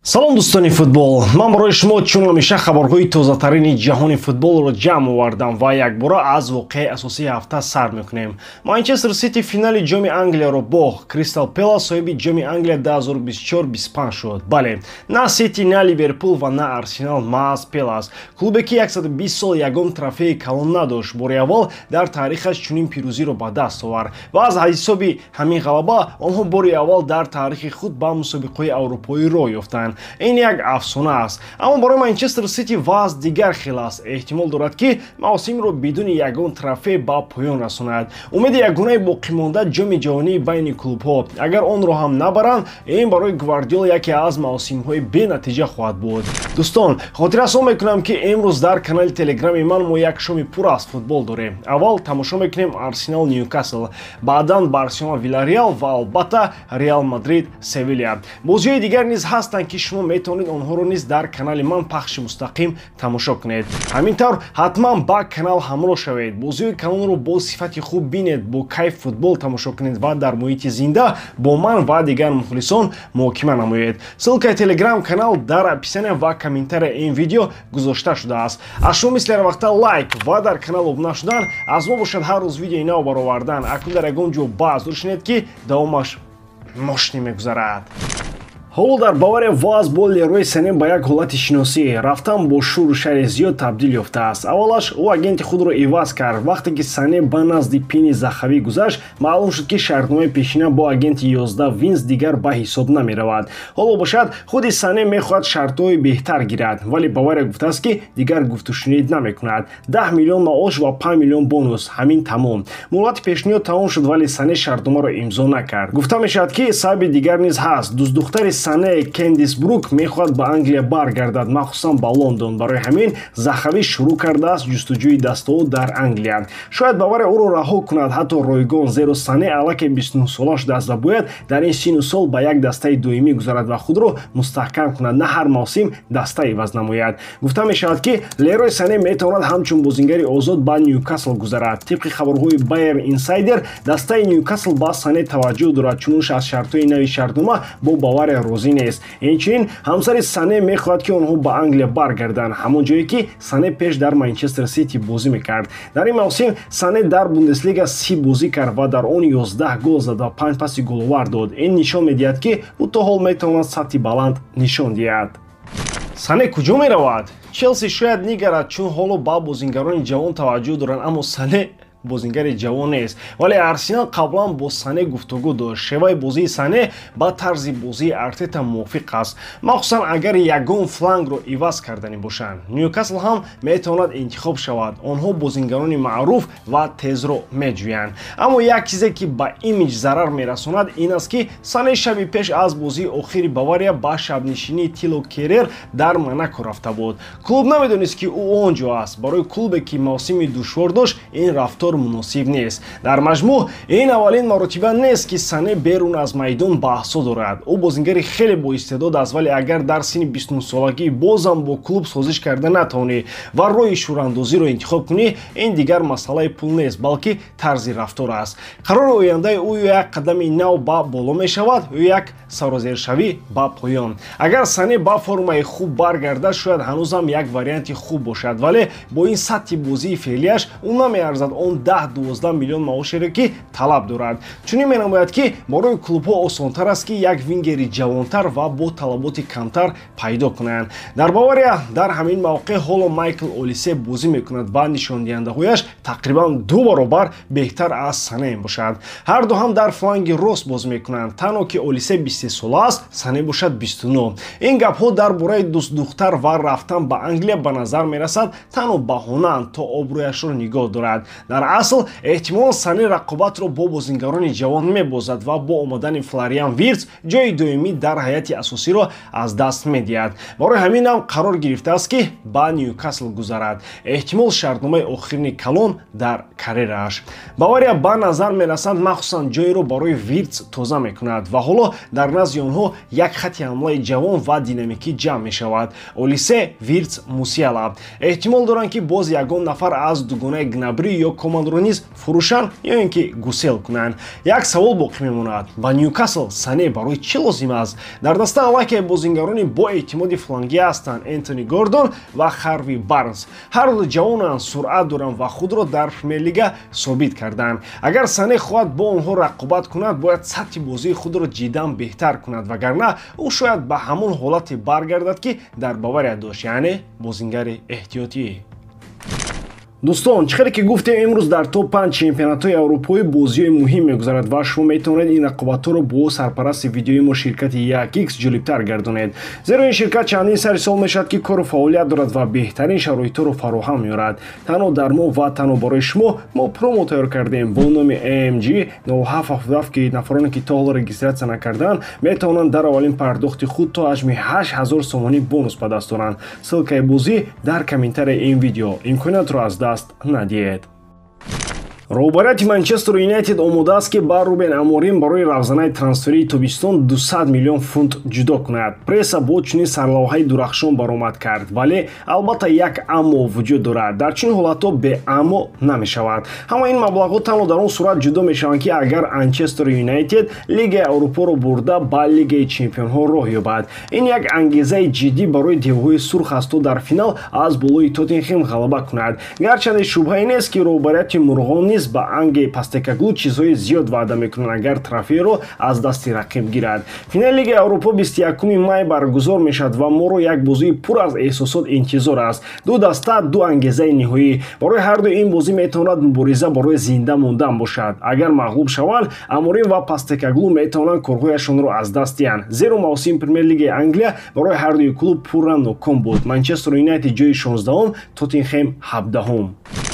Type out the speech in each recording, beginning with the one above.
салом дӯстони футбол, ман барои шумо чун ҳамеша хабарҳои тозатарини ҷаҳони футболро ҷамъ овардам ва якбора аз воқеаи асосии ҳафта сар мекунем. Манчестер Сити финали ҷоми Англияро бохт. Кристал Пэлас соҳиби ҷоми Англия 2024-25 шуд. Бале, на Сити, на Ливерпул ва на Арсенал, маҳз Пэлас. Клубе ки 120 сол ягон трофеи калон надошт, бори аввал дар таърихаш чунин пирӯзиро ба даст овард ва аз ҳисоби ҳамин ғалаба онҳо бори аввал дар таърихи худ ба мусобиқаҳои аврупоӣ роҳ ёфтанд. این یک افسانه است، اما برای منچستر سیتی وضع دیگر خیلی است. احتمال دارد که موسم را بدون یگان تروفی به پایان رساند. امید یگانه باقی مانده جام جهانی بین کلوب ها، اگر آن را هم نبرند این برای گواردیولا یکی از موسم های بی نتیجه خواهد بود. دوستان، خاطر رسان میکنم که امروز در کانال تلگرام من ما یک شام پر از فوتبال داریم. اول تماشا میکنیم آرسنال نیوکاسل، بعداً بارسلونا ویلاریال و البته ریال مادرید سویلیا. بازی دیگر نیز هستند که شما میتونید آنها رو نیز در کانال من پخش مستقیم تماشا کنید. همینطور حتما با کانال همراه شوید. بازی کانال رو با صفت خوب بینید، با کیف فوتبال تماشا کنید و در محیط زنده با من و دیگر مخلصان محاکمه نمایید. سلکه تلگرام کانال در اپیسیون و کامنتر این ویدیو گذاشته شده است. از شما مثل هر وقت لایک و در کانال ابونه شدن از ما باشد هر روز ویدیو نو برآوردن. اکنون در یگان جو باز داشتید که دوامش ماش نمیگذرد. ҳоло дар Бавария воз бо Лерой Сане ба як ҳолати шиносӣ рафтан бо шӯру шарри зиёд табдил ёфтааст. Аввалаш ӯ агенти худро иваз кард. Вақте ки Сане ба назди пини захавӣ гузашт, маълум шуд ки шартномаи пешина бо агенти 11 Винс дигар ба ҳисоб намеравад. ҳоло бошад худи Сане мехоҳад шартҳои беҳтар гирад, вале Бавария гуфтааст ки дигар гуфтушунид намекунад. 10 миллион маош ва 5 миллион бонус, ҳамин тамом. муҳлати пешниҳод тамом шуд, вале Сане шартномаро имзо накард. гуфта мешавад ки сабаби дигар низ ҳаст. дӯстдухтари Сане Кендис Брук мехоҳад ба Англия баргардад, махсусан ба Лондон. Барои ҳамин Захавӣ шурӯъ кардааст ҷустуҷӯи дастову дар Англия. шояд Бавария ӯро раҳо кунад, ҳатто ройгон, зеро Сане аллакай 29 сола шудааст ва бояд дар ин сину сол ба як дастаи доимӣ гузарад ва худро мустаҳкам кунад, на ҳар мавсим даста иваз намояд. гуфта мешавад ки Лерой Сане метавонад ҳамчун бозингари озод ба Нюкасл гузарад. тибқи хабарҳои Байер Инсайдер, дастаи Нюкасл ба Сане таваҷҷӯҳ дорад, чунш аз шартҳои нави шартнома бо Бавария розӣ нест. инчунин ҳамсари Сане мехоҳад ки онҳо ба Англия баргарданд, ҳамон ҷое ки Сане пеш дар Манчестер Сити бозӣ мекард. дар ин мавсим Сане дар Бундеслига 30 бозӣ кард ва дар он 11 гол зад ва 5 паси головар дод. ин нишон медиҳад ки ӯ то ҳол метавонад сатҳи баланд нишон диҳад. Сане куҷо меравад? Челси шояд нигарад, чун ҳоло ба бозингарони ҷавон таваҷҷӯҳ доранд, аммо Сане бозингари ҷавон нест. вале Арсенал қаблан бо Сане гуфтугӯ дошт. шеваи бозии Сане ба тарзи бозии Артета мувофиқ аст, махсусан агар ягон флангро иваз кардани бошанд. Ньюкасл ҳам метавонад интихоб шавад. онҳо бозингарони маъруф ва тезро меҷӯянд. аммо як чизе ки ба имиҷ зарар мерасонад ин аст ки Сане шаби пеш аз бозии охири Бавария ба шабнишинии Тило Керер дар Монако рафта буд. клуб намедонист ки ӯ он ҷо аст. барои клубе ки мавсими душвор дошт ин рафтор муносиб нест. дар маҷмӯъ ин аввалин маротиба нест ки Сане берун аз майдон баҳсо дорад. ӯ бозингари хеле боистеъдод аст, вале агар дар синни 29 солагӣ бозам бо клуб созиш карда натавонӣ ва роҳи шӯрандозиро интихоб кунӣ, ин дигар масъалаи пул нест, балки тарзи рафтор аст. қарори ояндаи ӯ ё як қадами нав ба боло мешавад, ё як сарозершавӣ ба поён. агар Сане ба формаи хуб баргардад, шояд ҳанӯзам як варианти хуб бошад, вале бо ин сатҳи бозии феълияш ӯ намеарзад он 10-12 миллион маошеро ки талаб дорад. чунин менамояд ки барои клубҳо осонтар аст ки як вингери ҷавонтар ва бо талаботи камтар пайдо кунанд. дар Бавария дар ҳамин мавқеъ ҳоло Майкл Олисе бозӣ мекунад ва нишондиҳандаҳояш тақрибан 2 баробар беҳтар аз Сане мебошад. ҳар ду ҳам дар фланги рост бозӣ мекунанд. танҳо ки Олисе 23 сола аст, Сане бошад 29. ин гапҳо дар бораи дӯстдухтар ва рафтан ба Англия ба назар мерасад танҳо баҳонаанд то обрӯяшро нигоҳ дорад. дар асл эҳтимол Сане рақобатро бо бозингарони ҷавон мебозад ва бо омадани Флориан Виртс ҷои доимӣ дар ҳайати асосиро аз даст медиҳад. барои ҳаминам қарор гирифтааст ки ба Ньюкасл гузарад. эҳтимол шартномаи охирини калон дар карьерааш. Бавария ба назар мерасад махсусан ҷойро барои Виртс тоза мекунад ва ҳоло дар назди онҳо як хати ҳамлаи ҷавон ва динамикӣ ҷамъ мешавад. Олисе, Виртс, Мусиала. эҳтимол доранд ки боз ягон нафар аз дугонаи Гнабри ё Ҳолландро низ фурӯшанд ё ин ки гусел кунанд. Як савол боқӣ мемонад: ба Нюкасл Сане барои чӣ лозим аст? Дар даста аллакай бозингарони бо эътимоди флангӣ ҳастанд Энтони Гордон ва Харви Барнс. Ҳар ду ҷавонанд, суръат доранд ва худро дар Премер-лига собит карданд. Агар Сане хоҳад бо онҳо рақобат кунад, бояд сатҳи бозии худро ҷиддан беҳтар кунад, вагарна ӯ шояд ба ҳамон ҳолате баргардад ки дар Бавария дошт, яъне бозингари эҳтиётӣ. Дӯстон, чӣ хеле ки гуфтем, имрӯз дар топ 5 чемпионатҳои Аврупои бозиҳои муҳим мегузарад ва шумо метавонед ин рақобатҳоро бо сарпарасти видеои мо ширкати 1x ҷолибтар гардонед. Зеро ин ширкат чандин сари сол мешавад ки кору фаъолият дорад ва беҳтарин шароитҳоро фароҳам меорад. Танҳо дар мо ва танҳо барои шумо мо промо тайёр кардем бо номи AMG 0777 ки нафароне ки то ҳоло регистратсия накарданд метавонанд дар аввалин пардохти худ то ҳаҷми 8000 сомонӣ бонус ба даст оранд. ссилкаи бозӣ дар комментарияи ин видео. Имкониятро аз даст надиҳед. Роҳбарияти Манчестер Юнайтед омода аст ки ба Рубен Аморим барои равзанаи трансферии тобистон 200 миллион фунт ҷудо кунад. Пресса бо чунин сарлавҳаи дурахшон баромад кард, вале албатта як аммо вуҷуд дорад. Дар чунин ҳолатҳо бе аммо намешавад. Ҳама ин маблағҳо танҳо дар он сурат ҷудо мешаванд ки агар Манчестер Юнайтед Лигаи Аврупоро бурда ба Лигаи Чемпионҳо роҳ ёбад. Ин як ангезаи ҷиддӣ барои девҳои сурх аст то дар финал аз болои Тоттенхем ғалаба кунад. Гарчанде шубҳае нест ки роҳбарияти мурғон низ ба Анге Постекоглу чизҳои зиёд ваъда мекунанд агар трофееро аз дасти рақиб гирад. Финали Лигаи Аврупо 21 май баргузор мешавад ва моро як бозии пур аз эҳсосот интизор аст. Ду даста, ду ангезаи ниҳоӣ. Барои ҳарду ин бозӣ метавонад мубориза барои зинда мондан бошад. Агар мағлуб шаванд, Аморим ва Постекоглу метавонанд корҳояшонро аз даст диҳанд. Зеро мавсими Премер Лигаи Англия барои ҳардуи клуб пурра ноком буд. Манчестер Юнайтед ҷои 16-ум, Тоттенхем 17-ум.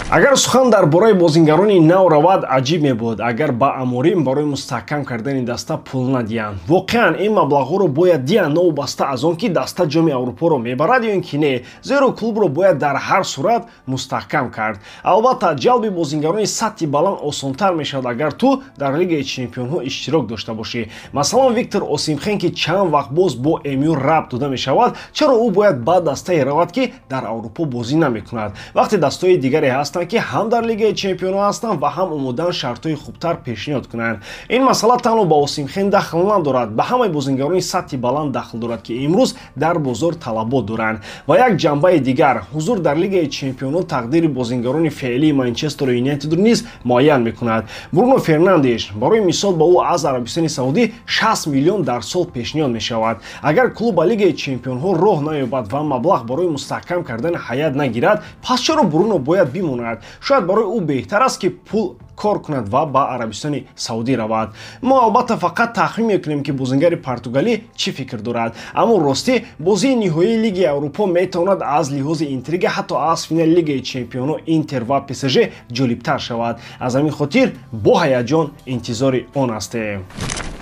Агар сухан дар бораи бозингарони нав равад, аҷиб мебуд агар ба Аморим барои мустаҳкам кардани даста пул надиҳанд. Воқеан ин маблағҳоро бояд диҳанд, новобаста аз он ки даста ҷоми Аврупоро мебарад ё ин ки не. Зеро клубро бояд дар ҳар сурат мустаҳкам кард. Албатта ҷалби бозингарони сатҳи баланд осонтар мешавад агар ту дар Лигаи Чемпионҳо иштирок дошта бошӣ. Масалан, Виктор Осимхен ки чанд вақт боз бо МЮ рабт дода мешавад, чаро ӯ бояд ба дастае равад ки дар Аврупо бозӣ намекунад, вақте дастаҳои дигаре ҳастанд ки ҳам дар Лигаи Чемпионҳо ҳастанд ва ҳам омодаанд шартҳои хубтар пешниҳод кунанд. Ин масъала танҳо ба Осимхен дахл надорад, ба ҳамаи бозингарони сатҳи баланд дахл дорад ки имрӯз дар бозор талабот доранд. Ва як ҷанбаи дигар, ҳузур дар Лигаи Чемпионҳо тақдири бозингарони феълии Манчестер Юнайтедро низ муайян мекунад. Бруно Фернандеш барои мисол ба ӯ аз Арабистони Саудӣ 60 миллион дар сол пешниҳод мешавад. Агар клуб ба Лигаи Чемпионҳо роҳ наёбад ва маблағ барои мустаҳкам кардани ҳайат нагирад, пас чаро Бруно бояд бимонад? Шояд барои ӯ беҳтар аст ки пул кор кунад ва ба Арабистони Саудӣ равад. Мо албатта фақат тахмин мекунем ки бозингари португалӣ чӣ фикр дорад. Аммо ростӣ бозии ниҳоии Лигаи Аврупо метавонад аз лиҳози интрига ҳатто аз финали Лигаи Чемпионҳо Интер ва ПСЖ ҷолибтар шавад. Аз ҳамин хотир бо ҳаяҷон интизори он ҳастем.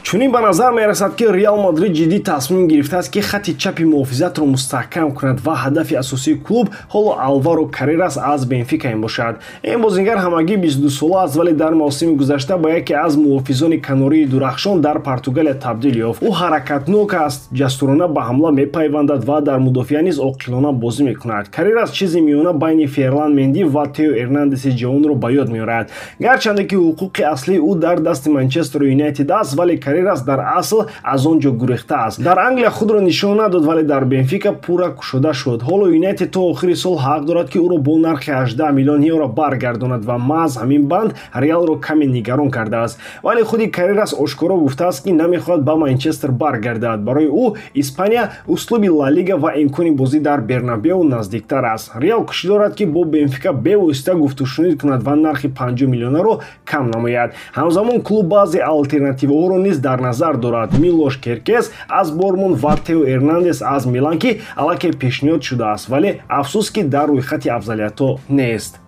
Чунин ба назар мерасад ки Реал Мадрид ҷиддӣ тасмим гирифтааст ки хатти чапи муҳофизатро мустаҳкам кунад ва ҳадафи асосии клуб ҳоло Алваро Карерас аз Бенфика мебошад. Ин бозингар ҳамагӣ 22 сола аст, вале дар мавсими гузашта ба яке аз муҳофизони канории дурахшон дар Португалия табдил ёфт. Ӯ ҳаракатнок аст, ҷасурона ба ҳамла мепайвандад ва дар мудофиа низ оқилона бозӣ мекунад. Карерас чизи миёна байни Ферлан Менди ва Тео Эрнандеси ҷавонро ба ёд меорад. Гарчанде ки ҳуқуқи аслии ӯ дар дасти Манчестер Юнайтед аст, вале Карерас дар асл аз он ҷо гурехтааст. Дар Англия худро нишон надод, вале дар Бенфика пурра кушода шуд. Ҳоло Юнайтед то охири сол ҳақ дорад ки ӯро бо нархи 18 миллион евро баргардонад ва маҳз ҳамин банд Реалро каме нигарон кардааст. Вале худи Карерас ошкоро гуфтааст ки намехоҳад ба Манчестер баргардад. Барои ӯ Испания услуби Ла Лига ва имкони бозӣ дар Бернабеу наздиктар аст. Реал кӯшиш дорад ки бо Бенфика бевосита гуфтушунид кунад ва нархи 50 миллионро кам намояд. Ҳамзамон клуб баъзе алтернативаҳоро низ дар назар дорад. Милош Керкес аз Бормон ва Тео Эрнандес аз Милан ки аллакай пешниҳод шудааст, вале афсус ки дар рӯйхати афзалиятҳо нест.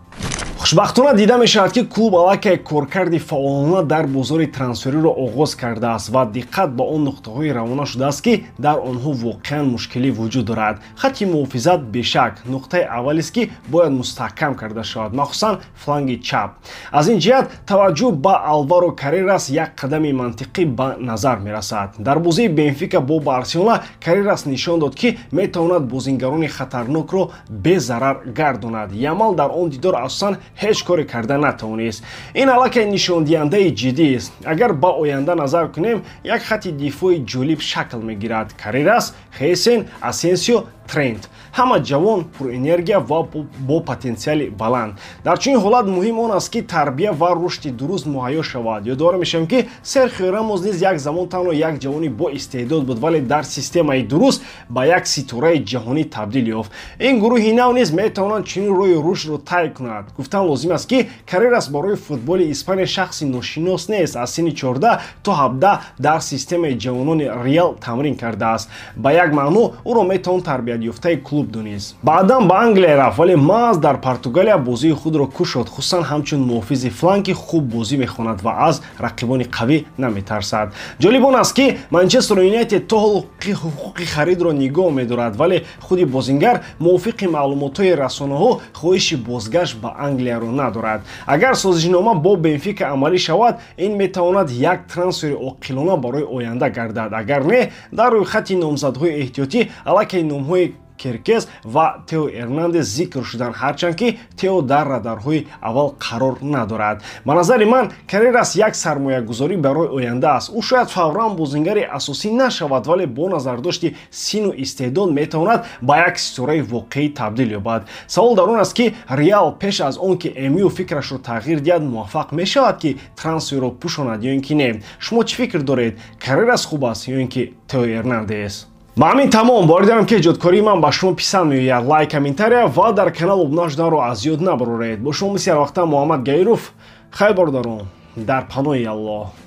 хушбахтона дида мешавад ки клуб аллакай коркарди фаъолона дар бозори трансфериро оғоз кардааст ва диққат ба он нуқтаҳои равона шудааст ки дар онҳо воқеан мушкилӣ вуҷуд дорад. хатти муҳофизат бешак нуқтаи аввалест ки бояд мустаҳкам карда шавад, махсусан фланги чап. Аз ин ҷиҳат таваҷҷӯҳ ба Алваро Карерас як қадами мантиқӣ ба назар мерасад. Дар бозии Бенфика бо Барселона Карерас нишон дод ки метавонад бозингарони хатарнокро безарар гардонад. Ямал дар он дидор асосан ҳеҷ коре карда натавонист. Ин аллакай нишондиҳандаи ҷиддист. Агар ба оянда назар кунем, як хатти дифои ҷолиб шакл мегирад. Карерас, Хесен, Асенсио, Трент. Ҳама ҷавон, пурэнергия ва бо потенсиали баланд. Дар чунин ҳолат муҳим он аст ки тарбия ва рушди дуруст муҳайё шавад. Ёдовар мешавем ки Серхио Рамос низ як замон танҳо як ҷавони бо истеъдод буд, вале дар системаи дуруст ба як ситораи ҷаҳонӣ табдил ёфт. Ин гурӯҳи нав низ метавонанд чунин рӯи рушдро тай кунад. Гуфтан лозим аст ки Карерас барои футболи Испания шахси ношинос нест. Аз синни 14 то 17 дар системаи ҷавонони Реал тамрин кардааст. Ба як маъно ӯро метавон тарбиятёфтаи клуб донез. Баъдан ба Англия рафт, вале маҳз дар Португалия бозии худро кушод. Хусусан ҳамчун муҳофизи фланки хуб бозӣ мехонад ва аз рақибони қавӣ наметарсад. Ҷолиб он аст ки Манчестер Юнайтед то ҳол ҳуқуқи харидро нигоҳ медорад, вале худи бозингар мувофиқи маълумотҳои расонаҳо хоҳиши бозгашт ба Англияро надорад. Агар созишнома бо Бенфика амалӣ шавад, ин метавонад як трансфери оқилона барои оянда гардад. Агар не, дар рӯи хатти номзадҳои эҳтиётӣ аллакай номҳои Керкес ва Тео Эрнандес зикр шуданд, ҳарчанд ки Тео дар радарҳои аввал қарор надорад. Ба назари ман Карерас як сармоягузорӣ барои оянда аст. Ӯ шояд фавран бозингари асосӣ нашавад, вале бо назардошти сину истеъдод метавонад ба як ситораи воқеӣ табдил ёбад. Савол дар он аст ки Реал пеш аз он ки Эмио фикрашро тағйир диҳад муваффақ мешавад ки трансферро пӯшонад ё ин ки не? Шумо чӣ фикр доред? Карерас хуб аст ё ин ки Тео Эрнандес? Ба ҳамин тамом боридарам ки эҷодкории ман ба шумо писанд меояд. Лайк, комментария ва дар канал обуна шуданро аз ёд набароред. Бо шумо мисли ҳар вақта Муҳаммад Гаиров. Хайр бордарон дар паноҳи Аллоҳ.